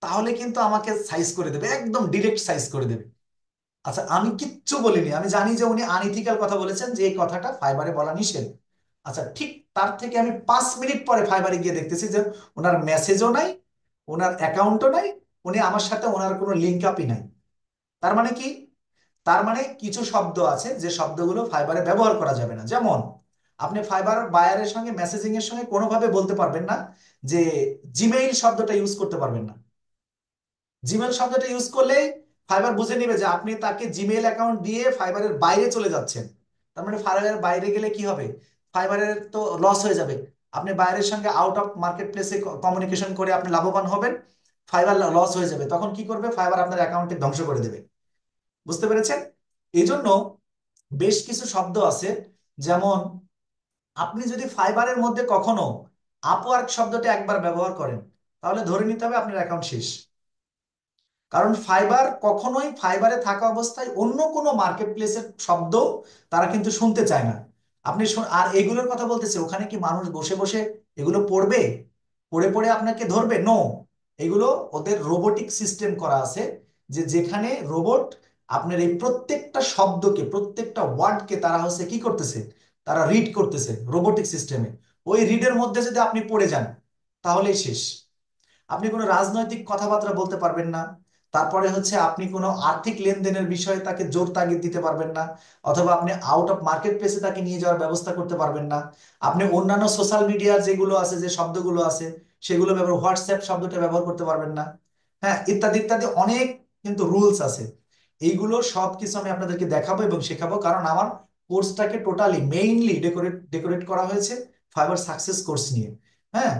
তাহলে কিন্তু আমাকে সাইজ করে দেবে, একদম ডিরেক্ট সাইজ করে দেবে। আচ্ছা আমি কিচ্ছু বলিনি, আমি জানি যে উনি আনইথিক্যাল কথা বলেছেন, যে এই কথাটা ফাইবারে বলা নিষেধ। আচ্ছা ঠিক তার থেকে আমি 5 মিনিট পরে ফাইবারে গিয়ে দেখতেছি যে ওনার মেসেজও নাই, ওনার অ্যাকাউন্টও নাই, উনি আমার সাথে ওনার কোনো লিঙ্ক আপই নাই। তার মানে কি, তার মানে কিছু শব্দ আছে যে শব্দগুলো ফাইবারে ব্যবহার করা যাবে না। যেমন আপনি ফাইবার বায়ারের সঙ্গে মেসেজিং এর সঙ্গে কোনোভাবে বলতে পারবেন না যে জিমেইল শব্দটা ইউজ করতে পারবেন না। জিমেইল শব্দটা ইউজ করলেই ফাইবার বুঝে নেবে যে আপনি তাকে জিমেইল অ্যাকাউন্ট দিয়ে ফাইবারের বাইরে চলে যাচ্ছেন। তার মানে ফাইবারের বাইরে গেলে কি হবে, ফাইবারের তো লস হয়ে যাবে। আপনি বাইরের সঙ্গে আউট অফ মার্কেট প্লেসে কমিউনিকেশন করে আপনি লাভবান হবেন, ফাইবার লস হয়ে যাবে, তখন কি করবে, ফাইবার আপনার অ্যাকাউন্টে ধ্বংস করে দেবে। বুঝতে পেরেছেন? এই জন্য বেশ কিছু শব্দ আছে, যেমন আপনি যদি ফাইবারের মধ্যে কখনো আপওয়ার্ক শব্দটা একবার ব্যবহার করেন, তাহলে ধরে নিতে হবে আপনার অ্যাকাউন্ট শেষ। কারণ ফাইবার কখনোই ফাইবারে থাকা অবস্থায় অন্য কোনো মার্কেট প্লেসের শব্দ তারা কিন্তু শুনতে চায় না। আর এগুলোর কথা বলতেছে, ওখানে কি মানুষ বসে বসে এগুলো পড়বে, পড়ে পড়ে আপনাকে ধরবে? নো, এগুলো ওদের রোবোটিক সিস্টেম করা আছে, যে যেখানে রোবট আপনার এই প্রত্যেকটা শব্দকে প্রত্যেকটা ওয়ার্ডকে তারা হচ্ছে কি করতেছে, তারা রিড করতেছে রোবোটিক সিস্টেমে। ওই রিডের মধ্যে যদি আপনি পড়ে যান তাহলেই শেষ। আপনি কোনো রাজনৈতিক কথাবার্তা বলতে পারবেন না, তারপরে হচ্ছে আপনি কোনো আর্থিক লেনদেনের বিষয়ে তাকে জোর তাগিদ দিতে পারবেন না, অথবা আপনি আউট অফ মার্কেট প্লেসে তাকে নিয়ে যাওয়ার ব্যবস্থা করতে পারবেন না। আপনি অন্যান্য সোশ্যাল মিডিয়ার যেগুলো আছে, যে শব্দগুলো আছে সেগুলো ব্যবহার, হোয়াটসঅ্যাপ শব্দটা ব্যবহার করতে পারবেন না। হ্যাঁ, ইত্যাদি ইত্যাদি অনেক কিন্তু রুলস আছে। এইগুলো সব কিছু আমি আপনাদেরকে দেখাবো এবং শেখাবো, কারণ আমার কোর্সটাকে টোটালি মেইনলি ডেকোরেট ডেকোরেট করা হয়েছে ফাইবার সাকসেস কোর্স নিয়ে। হ্যাঁ,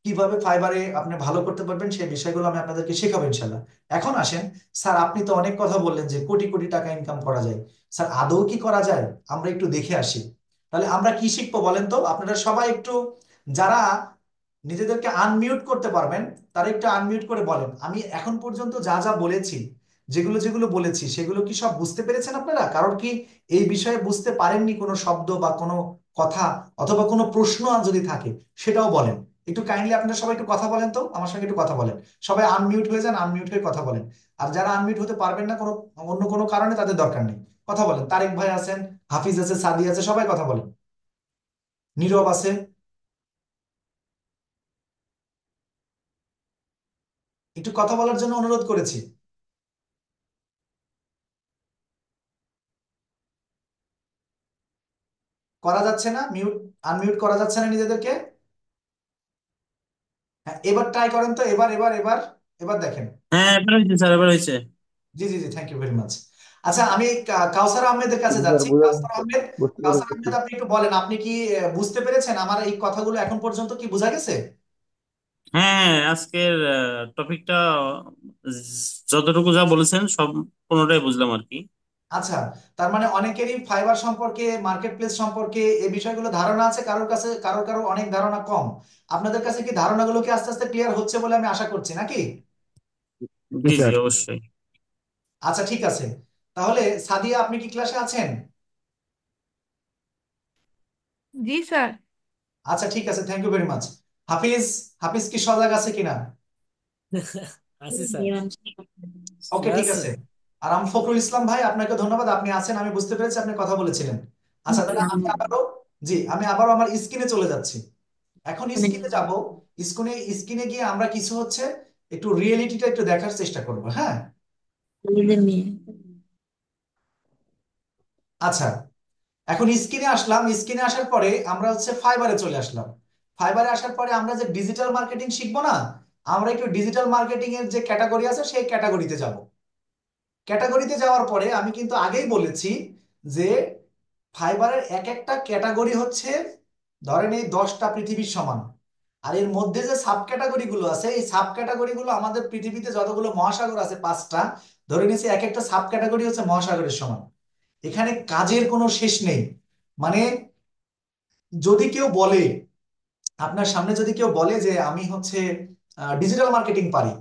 কিভাবে ফাইবারে আপনি ভালো করতে পারবেন সেই বিষয়গুলো আমি আপনাদেরকে শেখাবো ইনশাল্লাহ। এখন আসেন, স্যার আপনি তো অনেক কথা বললেন যে কোটি কোটি টাকা ইনকাম করা যায়, স্যার আদৌ কি করা যায়? আমরা একটু দেখে আসি। তাহলে আমরা কি শিখবো বলেন তো? আপনারা সবাই একটু, যারা নিজেদেরকে আনমিউট করতে পারবেন তারা একটু আনমিউট করে বলেন, আমি এখন পর্যন্ত যা যা বলেছি, যেগুলো যেগুলো বলেছি সেগুলো কি সব বুঝতে পেরেছেন আপনারা? কারণ কি এই বিষয়ে বুঝতে পারেননি কোনো শব্দ বা কোনো কথা, অথবা কোনো প্রশ্ন যদি থাকে সেটাও বলেন। একটু কাইন্ডলি আপনারা সবাই একটু কথা বলেন তো, আমার সঙ্গে একটু কথা বলেন। সবাই আনমিউট হয়ে যান, আনমিউট হয়ে কথা বলেন। আর যারা আনমিউট হতে পারবেন না কোনো অন্য কোনো কারণে, তাদের দরকার নেই, কথা বলেন। তারেক ভাই আছেন, হাফিজ আছে, সাদি আছে, সবাই কথা বলেন। নীরব আছে, একটু কথা বলার জন্য অনুরোধ করেছি। করা যাচ্ছে না, মিউট আনমিউট করা যাচ্ছে না নিজেদেরকে। হ্যাঁ, এবার ট্রাই করেন তো, এবার এবার দেখেন। হ্যাঁ, এবার হয়েছে স্যার, এবার হয়েছে। জি জি জি, থ্যাংক ইউ ভেরি মাচ। আচ্ছা, আমি কাউসার আহমেদের কাছে জি স্যার, যাচ্ছি। বুঝা কাউসার আহমেদ, বুঝতে কাউসার পেরেছি। আহমেদ, আপনি একটু বলেন, আপনি কি বুঝতে পেরেছেন আমার এই কথাগুলো এখন পর্যন্ত কি বোঝা গেছে? হ্যাঁ, আজকের টপিকটা যতটুকু যা বলেছেন সব কোনোটাই বুঝলাম আর কি। আচ্ছা, তার মানে অনেকেরই ফাইবার সম্পর্কে, মার্কেট প্লেস সম্পর্কে এই বিষয়গুলো ধারণা আছে, কারোর কাছে কারোর অনেক ধারণা কম। আপনাদের কাছে কি ধারণাগুলো কি আস্তে আস্তে ক্লিয়ার হচ্ছে বলে আমি আশা করছি, নাকি? জি জি জি, স্যার। অবশ্যই। আচ্ছা, ঠিক আছে। তাহলে সাদিয়া, আপনি কি ক্লাসে আছেন? জি স্যার। আচ্ছা, ঠিক আছে, থ্যাংক ইউ ভেরি মাচ। হাফিজ, হাফিজ কি সজাগ আছে কিনা? আছি স্যার। ওকে, শোনা ঠিক যাচ্ছে? আছে। আর ফখরুল ইসলাম ভাই, আপনাকে ধন্যবাদ, আপনি আছেন, আমি বুঝতে পেরেছি আপনি কথা বলেছিলেন। আচ্ছা, তাহলে আমি আবারও, জি, আমি আবারও আমার স্ক্রিনে চলে যাচ্ছি। এখন স্ক্রিনে যাব। স্ক্রিনে গিয়ে আমরা কিছু হচ্ছে একটু রিয়েলিটিটা একটু দেখার চেষ্টা করব, হ্যাঁ? আচ্ছা, এখন স্ক্রিনে আসলাম। স্ক্রিনে আসার পরে আমরা হচ্ছে ফাইবারে চলে আসলাম। ফাইবারে আসার পরে আমরা যে ডিজিটাল মার্কেটিং শিখবো না, আমরা একটু ডিজিটাল মার্কেটিং এর যে ক্যাটাগরি আছে সেই ক্যাটাগরিতে যাব। ক্যাটাগরিতে যাওয়ার পরে আমি কিন্তু আগেই বলেছি যে ফাইবারের এক একটা ক্যাটাগরি হচ্ছে, ধরেন এই 10টা পৃথিবীর সমান। আর এর মধ্যে যে সাব ক্যাটাগরি গুলো আছে, এই সাব ক্যাটাগরি গুলো আমাদের পৃথিবীতে যতগুলো মহাসাগর আছে 5টা, ধরে নিয়েছি এক একটা সাব ক্যাটাগরি হচ্ছে মহাসাগরের সমান। এখানে কাজের কোনো শেষ নেই। মানে যদি কেউ বলে, আপনার সামনে যদি কেউ বলে যে আমি হচ্ছে ডিজিটাল মার্কেটিং পারি,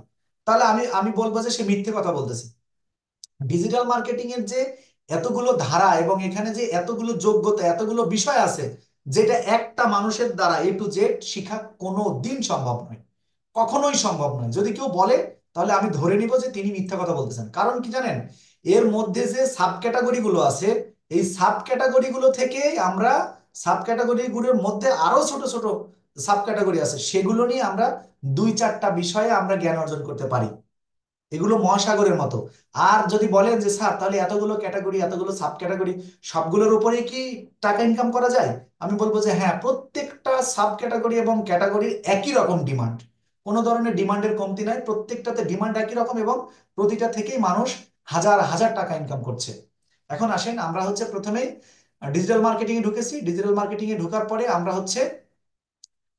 তাহলে আমি আমি বলবো যে সে মিথ্যে কথা বলতেছে। ডিজিটাল মার্কেটিং এর যে এতগুলো ধারা এবং এখানে যে এতগুলো যোগ্যতা, এতগুলো বিষয় আছে, যেটা একটা মানুষের দ্বারা A to Z শিখা কোনো দিন সম্ভব নয়, কখনোই সম্ভব নয়। যদি কেউ বলে, তাহলে আমি ধরে নিব যে তিনি মিথ্যা কথা বলতেছেন। কারণ কি জানেন, এর মধ্যে যে সাব ক্যাটাগরি গুলো আছে, এই সাব ক্যাটাগরি গুলো থেকে আমরা, সাব ক্যাটাগরি গুলোর মধ্যে আরো ছোট ছোট সাব ক্যাটাগরি আছে, সেগুলো নিয়ে আমরা 2-4টা বিষয়ে আমরা জ্ঞান অর্জন করতে পারি। এগুলো মহাসাগরের মতো। আর যদি বলেন যে স্যার, তাহলে এতগুলো ক্যাটাগরি, এতগুলো সাব ক্যাটাগরি, সবগুলোর উপরেই কি টাকা ইনকাম করা যায়? আমি বলবো যে হ্যাঁ, প্রত্যেকটা সাব ক্যাটাগরি এবং ক্যাটাগরির একই রকম ডিমান্ড। কোনো ধরনের ডিমান্ডের কমতি নাই, প্রত্যেকটাতে ডিমান্ড একই রকম, এবং প্রতিটা থেকেই মানুষ হাজার হাজার টাকা ইনকাম করছে। এখন আসেন, আমরা হচ্ছে প্রথমেই ডিজিটাল মার্কেটিং এ ঢুকেছি। ডিজিটাল মার্কেটিং এ ঢোকার পরে আমরা হচ্ছে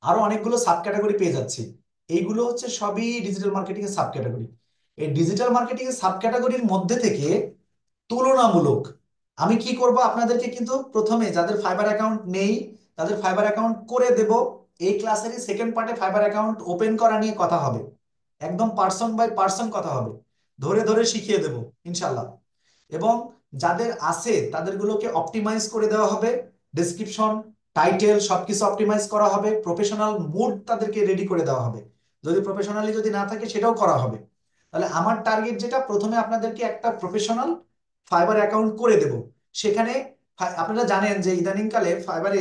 আরো অনেকগুলো সাব ক্যাটাগরি পেয়ে যাচ্ছি। এইগুলো হচ্ছে সবই ডিজিটাল মার্কেটিং এর সাব ক্যাটাগরি। এই ডিজিটাল মার্কেটিং এর সাব ক্যাটাগরির মধ্যে থেকে তুলনামূলক আমি কি করব, আপনাদেরকে কিন্তু প্রথমে যাদের ফাইবার অ্যাকাউন্ট নেই তাদের ফাইবার অ্যাকাউন্ট করে দেব। এই ক্লাসেরই সেকেন্ড পার্টে ফাইবার অ্যাকাউন্ট ওপেন করা নিয়ে কথা হবে। একদম পার্সন বাই পার্সন কথা হবে, ধরে ধরে শিখিয়ে দেব ইনশাল্লাহ। এবং যাদের আছে তাদেরগুলোকে অপটিমাইজ করে দেওয়া হবে, ডেসক্রিপশন, টাইটেল সবকিছু অপটিমাইজ করা হবে, প্রফেশনাল মুড তাদেরকে রেডি করে দেওয়া হবে। যদি প্রফেশনালি যদি না থাকে সেটাও করা হবে। তাহলে আমার টার্গেট যেটা, প্রথমে আপনাদেরকে একটা প্রফেশনাল ফাইবার অ্যাকাউন্ট করে দেব। সেখানে আপনারা জানেন যে ইদানিংকালে ফাইবারে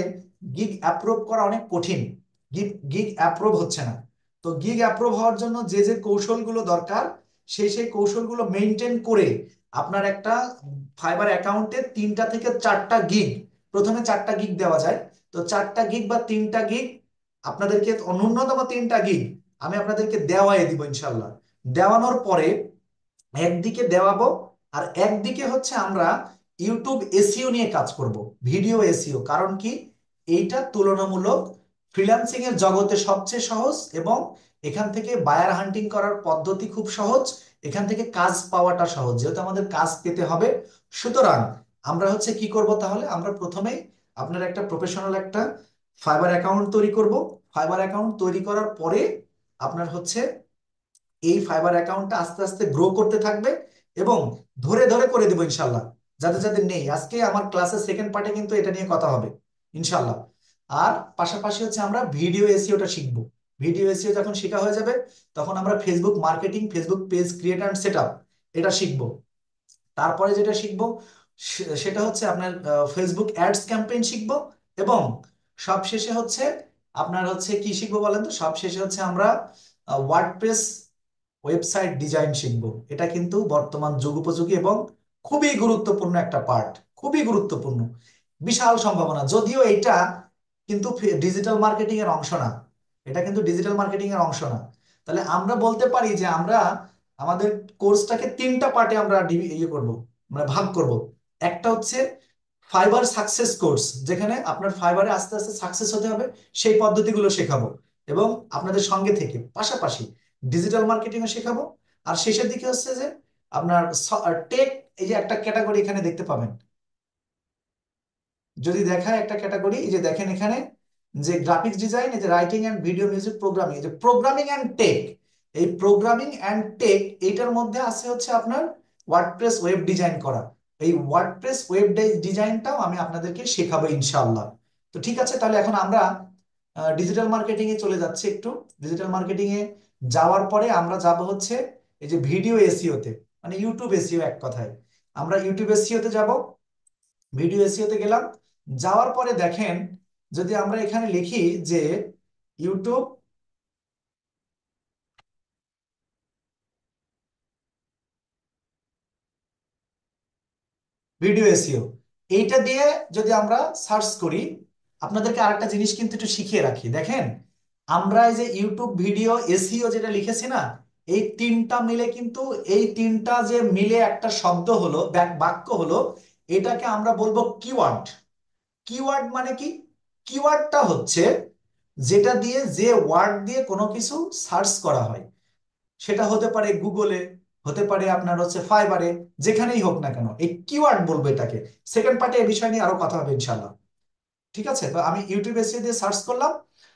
গিগ অ্যাপ্রুভ করা অনেক কঠিন। গিগ গিগ অ্যাপ্রুভ হচ্ছে না। তো গিগ অ্যাপ্রুভ হওয়ার জন্য যে যে কৌশলগুলো দরকার, সেই কৌশলগুলো মেনটেন করে আপনার একটা ফাইবার অ্যাকাউন্টে 3টা থেকে 4টা গিগ, প্রথমে 4টা গিগ দেওয়া যায়। তো 4টা গিগ বা 3টা গিগ আপনাদেরকে, ন্যূনতম 3টা গিগ আমি আপনাদেরকে দেওয়াই দিব ইনশাল্লাহ। দেওয়ানোর পরে একদিকে দেওয়াবো, আর একদিকে হচ্ছে আমরা ইউটিউব এসইও নিয়ে কাজ করব, ভিডিও এসইও। কারণ কি, এইটা তুলনামূলক ফ্রিল্যান্সিং এর জগতে সবচেয়ে সহজ, এবং এখান থেকে বায়ার হান্টিং করার পদ্ধতি খুব সহজ, এখান থেকে কাজ পাওয়াটা সহজ, যেহেতু আমাদের কাজ পেতে হবে। সুতরাং আমরা হচ্ছে কি করব, তাহলে আমরা প্রথমেই আপনার একটা প্রফেশনাল একটা ফাইবার অ্যাকাউন্ট তৈরি করব। ফাইবার অ্যাকাউন্ট তৈরি করার পরে আপনার হচ্ছে এই ফাইবার অ্যাকাউন্টটা আস্তে আস্তে গ্রো করতে থাকবে, এবং ধরে ধরে করে দেবো ইনশাল্লাহ। যাদের যাদের নেই, আজকে আমার ক্লাসের সেকেন্ড পার্টে কিন্তু এটা নিয়ে কথা হবে ইনশাল্লাহ। আর পাশাপাশি হচ্ছে আমরা ভিডিও এসইওটা শিখবো। ভিডিও এসইও যখন শেখা হয়ে যাবে, তখন আমরা Facebook marketing, Facebook page create and set up, এটা শিখবো। তারপরে যেটা শিখবো সেটা হচ্ছে আপনার ফেসবুক অ্যাডস ক্যাম্পেইন শিখবো। এবং সবশেষে হচ্ছে আপনার হচ্ছে কি শিখবো বলেন তো, সবশেষে হচ্ছে আমরা ওয়ার্ডপ্রেস ওয়েবসাইট ডিজাইন শিখবো। এটা কিন্তু বর্তমান যুগোপযোগী এবং খুবই গুরুত্বপূর্ণ একটা পার্ট, খুবই গুরুত্বপূর্ণ। বিশাল সম্ভাবনা, যদিও এটা কিন্তু ডিজিটাল মার্কেটিং এর অংশ না। এটা কিন্তু ডিজিটাল মার্কেটিং এর অংশ না। তাহলে আমরা বলতে পারি যে আমরা আমাদের কোর্সটাকে তিনটা পার্টে আমরা ইয়ে করব, মানে ভাগ করব। একটা হচ্ছে ফাইবার সাকসেস কোর্স, যেখানে আপনার ফাইবারে আস্তে আস্তে সাকসেস হতে হবে সেই পদ্ধতিগুলো শেখাবো, এবং আপনাদের সঙ্গে থেকে পাশাপাশি ডিজিটাল মার্কেটিং ও শেখাবো। আর শেষের দিকে হচ্ছে যে আপনার টেক, এই যে একটা ক্যাটাগরি এখানে দেখতে পাবেন, যদি দেখায় একটা ক্যাটাগরি, এই যে দেখেন এখানে যে গ্রাফিক্স ডিজাইন, এই যে writing and video music programming, এই যে প্রোগ্রামিং এন্ড টেক, এই প্রোগ্রামিং এন্ড টেক এইটার মধ্যে আছে হচ্ছে আপনার ওয়ার্ডপ্রেস ওয়েব ডিজাইন করা। এই ওয়ার্ডপ্রেস ওয়েব ডিজাইনটাও আমি আপনাদেরকে শেখাবো ইনশাআল্লাহ। তো ঠিক আছে, তাহলে এখন আমরা ডিজিটাল মার্কেটিং এ চলে যাচ্ছি একটু। ডিজিটাল মার্কেটিং এ যাওয়ার পরে আমরা যাব হচ্ছে এই যে ভিডিও এসইও তে, মানে ইউটিউব এসইও এক কথায়। আমরা ইউটিউব এসইও তে যাব, ভিডিও এসইও তে গেলাম। যাওয়ার পরে দেখেন, যদি আমরা এখানে লিখি যে ইউটিউব ভিডিও এসইও, এইটা দিয়ে যদি আমরা সার্চ করি, আপনাদেরকে আরেকটা জিনিস কিন্তু একটু শিখিয়ে রাখি। দেখেন, আমরা এই যে ইউটিউব ভিডিও এসইও যেটা লিখেছি না, এই তিনটা মিলে কিন্তু, এই তিনটা যে মিলে একটা শব্দ হলো, বাক্য হলো, এটাকে আমরা বলবো কিওয়ার্ড। কিওয়ার্ড মানে কি? কিওয়ার্ডটা হচ্ছে যেটা দিয়ে, যে ওয়ার্ড দিয়ে কোনো কিছু সার্চ করা হয়, সেটা হতে পারে গুগলে, হতে পারে আপনার হচ্ছে ফাইবারে, যেখানেই হোক না কেন, এই কিওয়ার্ড বলবো এটাকে। সেকেন্ড পার্টে এই বিষয় নিয়ে আরো কথা হবে ইনশাল্লাহ। ঠিক আছে, তো আমি ইউটিউব এসে দিয়ে সার্চ করলাম।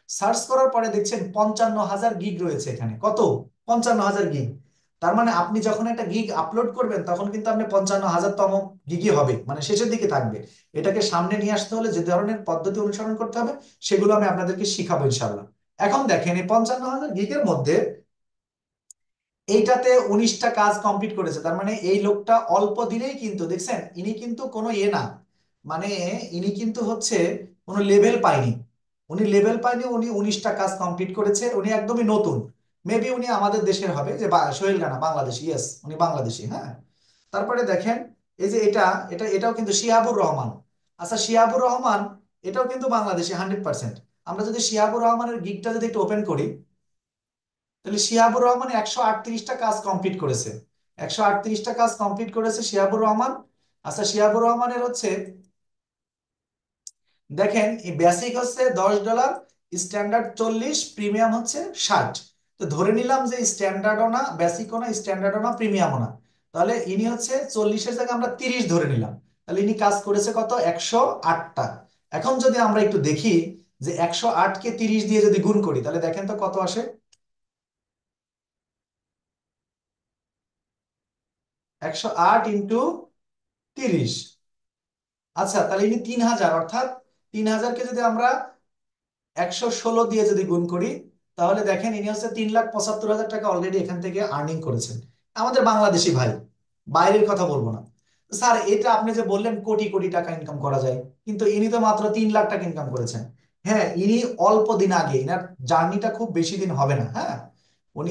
সার্চ করার পরে দেখছেন 55,000 গিগ রয়েছে এখানে। কত? 55,000 গিগ। তার মানে আপনি যখন একটা গিগ আপলোড করবেন, তখন কিন্তু আপনি 55,000তম গিগই হবে, মানে শেষের দিকে থাকবে। এটাকে সামনে নিয়ে আসতে হলে যে ধরনের পদ্ধতি অনুসরণ করতে হবে, সেগুলো আমি আপনাদেরকে শিখাবো ইনশাল্লাহ। এখন দেখেন, এই 55,000 গিগের মধ্যে এইটাতে 19টা কাজ কমপ্লিট করেছে। তার মানে এই লোকটা অল্প দিনেই কিন্তু, দেখছেন, ইনি কিন্তু কোনো ইয়ে না, মানে ইনি কিন্তু হচ্ছে কোনো লেভেল পায়নি। উনি লেভেল পায়নি, উনি 19টা কাজ কমপ্লিট করেছে। উনি একদমই নতুন। মেবি উনি আমাদের দেশের হবে, যে সোহেল রানা, বাংলাদেশি। ইয়েস, উনি বাংলাদেশি। হ্যাঁ, তারপরে দেখেন, এই যে এটা এটা এটাও কিন্তু শিহাবুর রহমান। আচ্ছা, শিহাবুর রহমান এটাও কিন্তু বাংলাদেশি 100%। আমরা যদি শিহাবুর রহমানের গিগটা যদি একটু ওপেন করি, তাহলে শিহাবুর রহমান 138টা কাজ কমপ্লিট করেছে। 138টা কাজ কমপ্লিট করেছে শিহাবুর রহমান। আচ্ছা, শিহাবুর রহমানের হচ্ছে, দেখেন, এই বেসিক হচ্ছে $10, স্ট্যান্ডার্ড 40, প্রিমিয়াম হচ্ছে 60। তো ধরে নিলাম যে স্ট্যান্ডার্ডও না, বেসিকও না, স্ট্যান্ডার্ডও না, প্রিমিয়ামও না। তাহলে ইনি হচ্ছে 40-এর জায়গায় আমরা 30 ধরে নিলাম। তাহলে ইনি কাজ করেছে কত? 108টা। এখন যদি আমরা একটু দেখি যে 108কে 30 দিয়ে যদি গুণ করি, তাহলে দেখেন তো কত আসে। 108 ইন্টু 30। আচ্ছা, তাহলে ইনি 3,000, অর্থাৎ 3,000কে যদি আমরা 116 দিয়ে যদি গুণ করি, তাহলে দেখেন ইনি হচ্ছে 3,75,000 টাকা অলরেডি এখান থেকে আর্নিং করেছেন। আমাদের বাংলাদেশি ভাই, বাইরের কথা বলবো না। স্যার, এটা আপনি যে বললেন কোটি কোটি টাকা ইনকাম করা যায়, কিন্তু ইনি তো মাত্র 3 লাখ টাকা ইনকাম করেছেন। হ্যাঁ, ইনি অল্প দিন আগে, ইনার জার্নিটা খুব বেশি দিন হবে না। হ্যাঁ,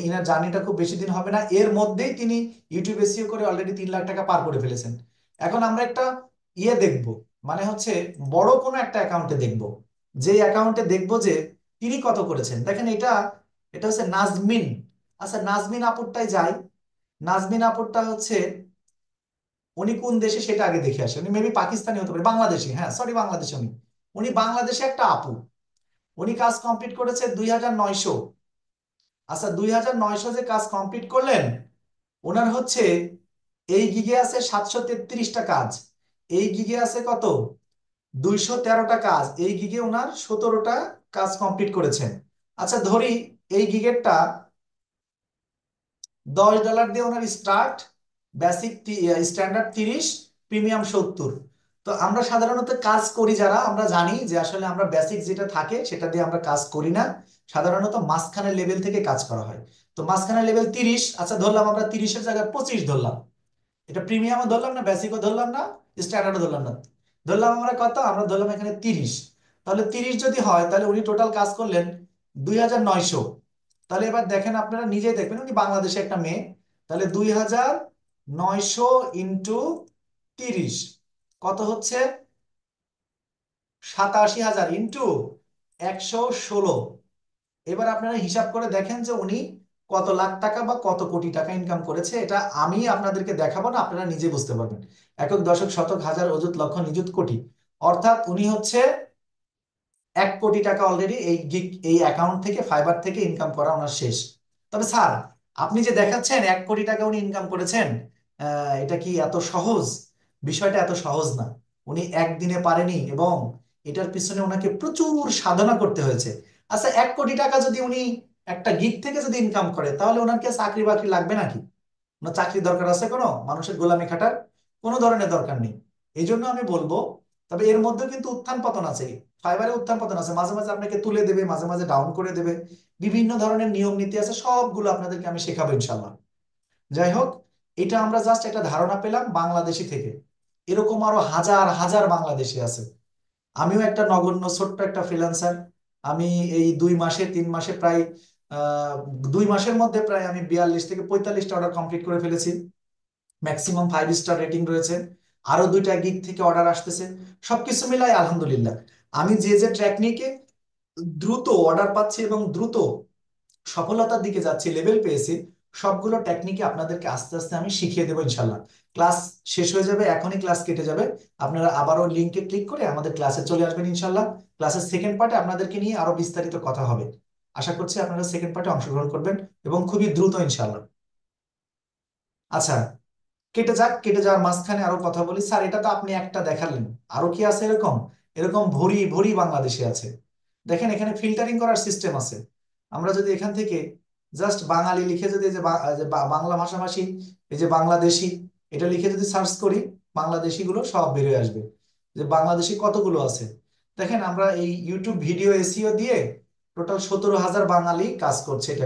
ইনার জার্নিটা খুব বেশি দিন হবে না, এর মধ্যেই তিনি ইউটিউব এসইও করে অলরেডি 3 লাখ টাকা পার করে ফেলেছেন। এখন আমরা একটা ইয়ে দেখব, মানে হচ্ছে বড় কোনো একটা অ্যাকাউন্টে দেখব, যে অ্যাকাউন্টে দেখব যে তিনি কত করেছেন। দেখেন, এটা এটা হচ্ছে নাজমিন। আচ্ছা, নাজমিন আপুরটাই যাই। নাজমিন আপুরটা হচ্ছে, উনি কোন দেশে সেটা আগে দেখে আসে। উনি মেবি পাকিস্তানি হতে পারে, বাংলাদেশি। হ্যাঁ, সরি, বাংলাদেশি। উনি উনি বাংলাদেশে একটা আপু। উনি কাজ কমপ্লিট করেছে 2,900। আচ্ছা, 2,900 যে কাজ কমপ্লিট করলেন, ওনার হচ্ছে এই গিগে আছে 733টা কাজ। এই গিগে আছে কত? 213টা কাজ। এই গিগে ওনার 17টা কাজ কমপ্লিট করেছেন। আচ্ছা, ধরি এই গিগেরটা $10 দিয়ে ওনার স্টার্ট, বেসিক স্ট্যান্ডার্ড 30, প্রিমিয়াম 70। তো আমরা সাধারণত কাজ করি যারা, আমরা জানি যে আসলে আমরা বেসিক যেটা থাকে সেটা দিয়ে আমরা কাজ করি না। সাধারণত মাঝখানের লেভেল থেকে কাজ করা হয়। তো মাঝখানের লেভেল 30। আচ্ছা, ধরলাম আমরা 30-এর জায়গায় 25 ধরলাম। এটা প্রিমিয়ামও ধরলাম না, বেসিকও ধরলাম না, স্ট্যান্ডার্ডও ধরলাম না। ধরলাম আমরা কত? আমরা ধরলাম এখানে 30। তাহলে 30 যদি হয়, তাহলে উনি টোটাল কাজ করলেন 2,900। তাহলে এবার দেখেন, আপনারা নিজেই দেখবেন, উনি বাংলাদেশে একটা মেয়ে। তাহলে 2,900 ইন্টু 30 কত হচ্ছে? 87,000 ইন্টু 116। এবার আপনারা হিসাব করে দেখেন যে উনি কত লাখ টাকা বা কত কোটি টাকা ইনকাম করেছে। এটা আমি আপনাদেরকে দেখাবো না, আপনারা নিজে বুঝতে পারবেন। একক, দশক, শতক, হাজার, অযুত, লক্ষ, নিযুত, কোটি। অর্থাৎ উনি হচ্ছে 1 কোটি টাকা অলরেডি এই অ্যাকাউন্ট থেকে, ফাইবার থেকে ইনকাম করা ওনার শেষ। তবে স্যার, আপনি যে দেখাচ্ছেন 1 কোটি টাকা উনি ইনকাম করেছেন, এটা কি এত সহজ? বিষয়টা এত সহজ না। উনি একদিনে পারেনি, এবং এটার পিছনে ওনাকে প্রচুর সাধনা করতে হয়েছে। আচ্ছা, 1 কোটি টাকা যদি উনি একটা গিগ থেকে যদি ইনকাম করে, তাহলে ওনার কি চাকরি বাকরি লাগবে নাকি? ওনার চাকরির দরকার আছে কোনো? মানুষের গোলামি খাটার কোনো ধরনের দরকার নেই। এই জন্য আমি বলবো, তবে এর মধ্যে কিন্তু উত্থান পতন আছে। ফাইবারে উত্থান পতন আছে, মাঝে মাঝে আপনাকে তুলে দেবে, মাঝে মাঝে ডাউন করে দেবে। বিভিন্ন ধরনের নিয়ম নীতি আছে, সবগুলো আপনাদেরকে আমি শেখাবো ইনশাল্লাহ। যাই হোক, এটা আমরা জাস্ট একটা ধারণা পেলাম বাংলাদেশি থেকে। এরকম আরো হাজার হাজার বাংলাদেশি আছে। আমিও একটা নগণ্য ছোট্ট একটা ফ্রিল্যান্সার। আমি এই 2 মাসে 3 মাসে প্রায় আহ 2 মাসের মধ্যে প্রায় আমি 42 থেকে 45টা অর্ডার কমপ্লিট করে ফেলেছি। ম্যাক্সিমাম 5 স্টার রেটিং রয়েছে। আরো 2টা গিগ থেকে অর্ডার আসতেছে। সবকিছু মিলাই আলহামদুলিল্লাহ আমি যে যে টেকনিকে দ্রুত অর্ডার পাচ্ছি এবং দ্রুত সফলতার দিকে যাচ্ছি, লেভেল পেয়েছি, সবগুলো টেকনিকে আপনাদেরকে আস্তে আস্তে আমি শিখিয়ে দেবো ইনশাল্লাহ। ক্লাস শেষ হয়ে যাবে, এখনই ক্লাস কেটে যাবে। আপনারা আবারও লিঙ্কে ক্লিক করে আমাদের ক্লাসে চলে আসবেন ইনশাল্লাহ। ক্লাসের সেকেন্ড পার্টে আপনাদেরকে নিয়ে আরো বিস্তারিত কথা হবে। আশা করছি আপনারা সেকেন্ড পার্টে অংশগ্রহণ করবেন, এবং খুবই দ্রুত ইনশাল্লাহ। আচ্ছা, কেটে যাক। কেটে যাওয়ার মাঝখানে আরো কথা বলি। স্যার, এটা তো আপনি একটা দেখালেন, আরো কি আছে এরকম? এরকম ভরি ভরি বাংলাদেশে আছে। দেখেন, এখানে ফিল্টারিং করার সিস্টেম আছে। আমরা যদি এখান থেকে জাস্ট বাঙালি লিখে যদি এই যে বাংলা ভাষাভাষী, এই যে বাংলাদেশি, এটা লিখে যদি সার্চ করি, বাংলাদেশি গুলো সব বেরিয়ে আসবে। যে বাংলাদেশি কতগুলো আছে দেখেন। আমরা এই ইউটিউব ভিডিও এসইও দিয়ে টোটাল 17,000 বাঙালি কাজ করছে এটা।